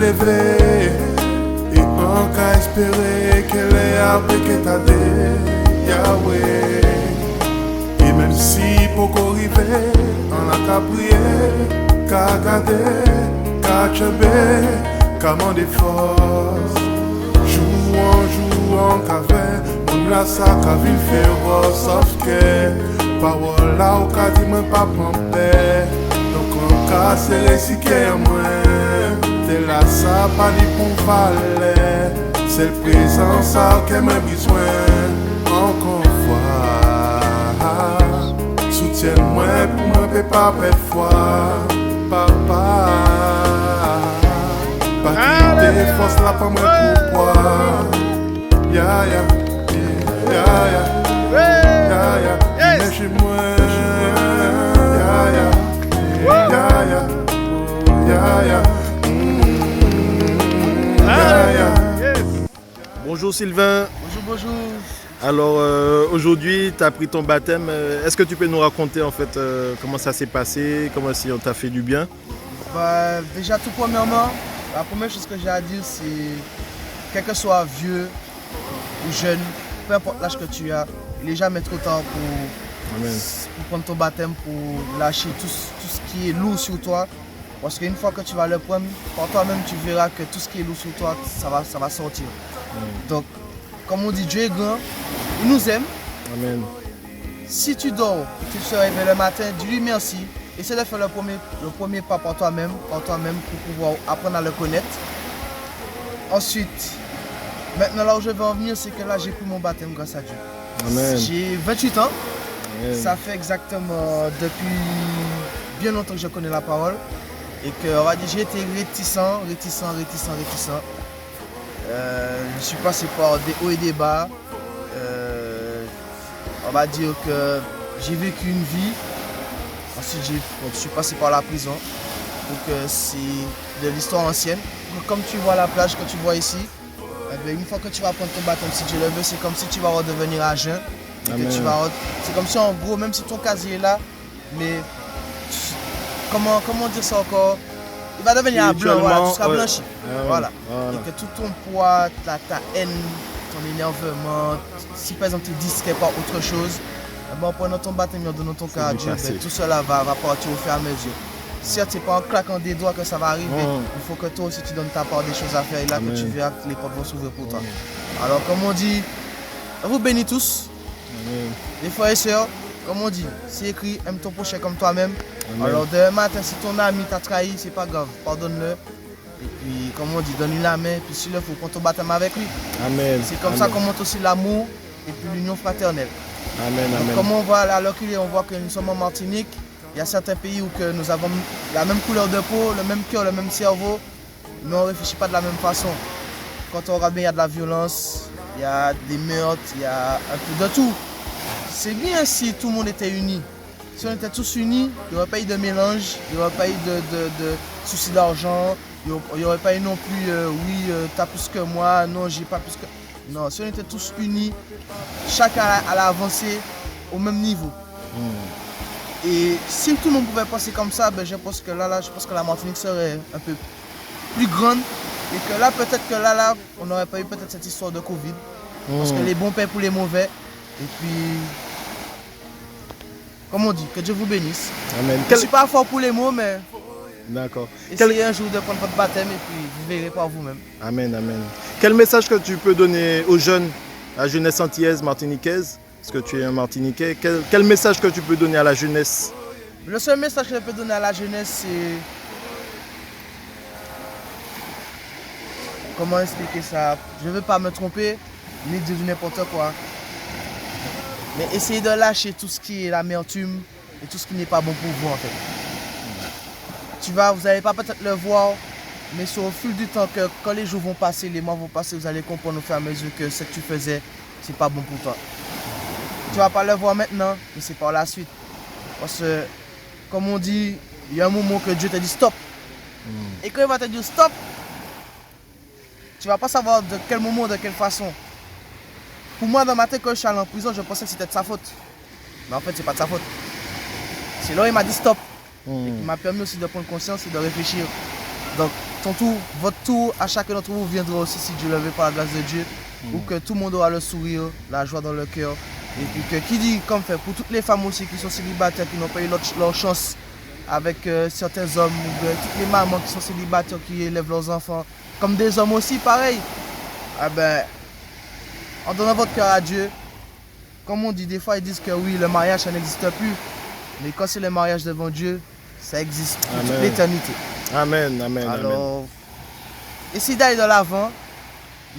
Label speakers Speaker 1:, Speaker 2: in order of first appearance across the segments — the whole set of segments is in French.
Speaker 1: lever et on qu'à espérer qu'elle est après que t'as dit Yahweh. Et même si pour arriver, on a qu'à prier, qu'à garder, qu'à chember, qu'à demander force. Jouant qu'avait, on l'a ça qu'à vivre faire, sauf que parole là où qu'à dire moi pas en paix. Donc on casse les siquets à moi. T'es là ça pas dit pour valer. C'est le présent ça qu'elle m'a besoin. Encore fois, soutiens-moi pour moi peut pas perdre foi. Papa, pas quitter force là pas moi pourquoi. Ya ya, ya ya, viens chez moi. Ya ya, ya ya, ya ya.
Speaker 2: Bonjour Sylvain.
Speaker 3: Bonjour.
Speaker 2: Alors aujourd'hui, tu as pris ton baptême. Est-ce que tu peux nous raconter en fait comment ça s'est passé, comment si on t'a fait du bien?
Speaker 3: Déjà tout premièrement, la première chose que j'ai à dire c'est quel que soit vieux ou jeune, peu importe l'âge que tu as, il n'est jamais trop tard pour prendre ton baptême, pour lâcher tout ce qui est lourd sur toi. Parce qu'une fois que tu vas le prendre, par toi-même tu verras que tout ce qui est lourd sur toi, ça va sortir. Donc, comme on dit, Dieu est grand, il nous aime.
Speaker 2: Amen.
Speaker 3: Si tu dors, tu te réveilles le matin, dis-lui merci. Essaie de faire le premier pas par toi-même pour pouvoir apprendre à le connaître. Ensuite, maintenant là où je vais en venir, c'est que là j'ai pris mon baptême grâce à Dieu.
Speaker 2: Amen.
Speaker 3: J'ai 28 ans.
Speaker 2: Amen.
Speaker 3: Ça fait exactement depuis bien longtemps que je connais la parole. Et que, on va dire, j'ai été réticent. Je suis passé par des hauts et des bas. On va dire que j'ai vécu une vie. Ensuite, je suis passé par la prison. Donc, c'est de l'histoire ancienne. Donc, comme tu vois la plage que tu vois ici, une fois que tu vas prendre ton baptême, si Dieu le veut, c'est comme si tu vas redevenir à jeun. C'est comme si, en gros, même si ton casier est là, mais comment dire ça encore? Il va devenir blanc, voilà, tu seras blanchi. Voilà. Et que tout ton poids, ta haine, ton énervement, si par exemple tu es distrait par autre chose, en prenant ton baptême et en donnant ton cœur à Dieu, tout cela va partir au fur et à mesure. Certes, ce n'est pas en claquant des doigts que ça va arriver. Il faut que toi aussi tu donnes ta part des choses à faire et là que tu verras que les portes vont s'ouvrir pour toi. Alors comme on dit, je vous bénis tous. Les frères et sœurs, comme on dit, c'est écrit, aime ton prochain comme toi-même. Alors demain matin, si ton ami t'a trahi, c'est pas grave, pardonne-le. Et puis, comme on dit, donne-lui la main, puis s'il le faut, prends ton baptême avec lui.
Speaker 2: Amen.
Speaker 3: C'est comme ça qu'on montre aussi l'amour et puis l'union fraternelle.
Speaker 2: Amen.
Speaker 3: Donc, comme on voit à l'oculé, on voit que nous sommes en Martinique. Il y a certains pays où que nous avons la même couleur de peau, le même cœur, le même cerveau, mais on ne réfléchit pas de la même façon. Quand on regarde bien, il y a de la violence, il y a des meurtres, il y a un peu de tout. C'est bien si tout le monde était uni. Si on était tous unis, il n'y aurait pas eu de mélange, il n'y aurait pas eu de soucis d'argent, il n'y aurait pas eu non plus, tu as plus que moi, non, j'ai pas plus que... Non, si on était tous unis, chacun allait avancer au même niveau. Et si tout le monde pouvait penser comme ça, je pense que je pense que la Martinique serait un peu plus grande. Et que là, peut-être que là, on n'aurait pas eu peut-être cette histoire de Covid. Parce que les bons paient pour les mauvais. Et puis, comme on dit, que Dieu vous bénisse.
Speaker 2: Amen.
Speaker 3: Je ne suis pas fort pour les mots, mais
Speaker 2: D'accord.
Speaker 3: essayez un jour de prendre votre baptême et puis vous verrez par vous-même.
Speaker 2: Amen. Quel message que tu peux donner aux jeunes, à la jeunesse antillaise, martiniquaise? Parce que tu es un Martiniquais. Quel message que tu peux donner à la jeunesse?
Speaker 3: Le seul message que je peux donner à la jeunesse, c'est... Comment expliquer ça? Je ne veux pas me tromper, ni dire n'importe quoi. Mais essayez de lâcher tout ce qui est l'amertume et tout ce qui n'est pas bon pour vous en fait. Vous n'allez pas peut-être le voir, mais c'est au fil du temps que quand les jours vont passer, les mois vont passer, vous allez comprendre au fur et à mesure que ce que tu faisais, c'est pas bon pour toi. Tu vas pas le voir maintenant, mais c'est par la suite. Parce que, comme on dit, il y a un moment que Dieu te dit stop. Et quand il va te dire stop, tu vas pas savoir de quel moment, de quelle façon. Pour moi, dans ma tête, quand je suis allé en prison, je pensais que c'était de sa faute. Mais en fait, c'est pas de sa faute. C'est là où il m'a dit stop. Et qui m'a permis aussi de prendre conscience et de réfléchir. Donc, ton tour, votre tour, à chacun d'entre vous viendra aussi si Dieu le veut par la grâce de Dieu. Pour que tout le monde aura le sourire, la joie dans le cœur. Et puis que, qui dit comme fait, pour toutes les femmes aussi qui sont célibataires, qui n'ont pas eu leur chance avec certains hommes, ou toutes les mamans qui sont célibataires, qui élèvent leurs enfants, comme des hommes aussi, pareil. Ah ben, en donnant votre cœur à Dieu, comme on dit, des fois ils disent que oui, le mariage ça n'existe plus. Mais quand c'est le mariage devant Dieu, ça existe pour toute l'éternité.
Speaker 2: Amen, amen,
Speaker 3: alors, essayez d'aller de l'avant,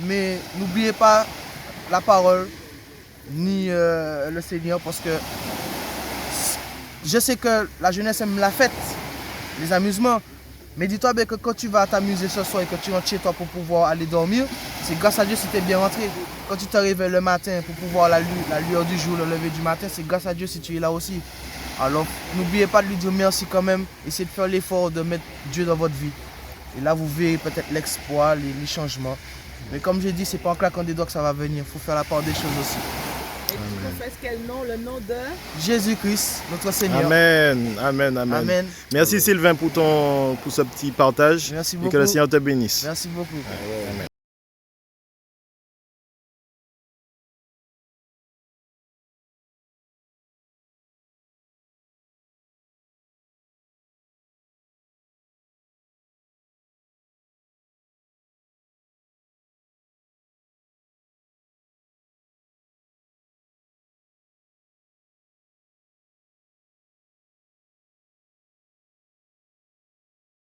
Speaker 3: mais n'oubliez pas la parole, ni le Seigneur, parce que je sais que la jeunesse aime la fête, les amusements, mais dis-toi bien que quand tu vas t'amuser ce soir et que tu rentres chez toi pour pouvoir aller dormir, c'est grâce à Dieu si tu es bien rentré. Quand tu te réveilles le matin pour pouvoir la lueur du jour, le lever du matin, c'est grâce à Dieu si tu es là aussi. Alors n'oubliez pas de lui dire merci quand même, essayez de faire l'effort de mettre Dieu dans votre vie. Et là vous verrez peut-être l'exploit, les changements. Mais comme j'ai dit, c'est pas en claquant des doigts que ça va venir, il faut faire la part des choses aussi.
Speaker 4: Et tu confesses quel nom? Le nom de
Speaker 3: Jésus-Christ, notre Seigneur.
Speaker 2: Amen, amen, amen.
Speaker 3: Amen.
Speaker 2: Merci Sylvain pour ce petit partage.
Speaker 3: Merci
Speaker 2: et
Speaker 3: beaucoup.
Speaker 2: que le Seigneur te bénisse.
Speaker 3: Merci beaucoup.
Speaker 2: Amen.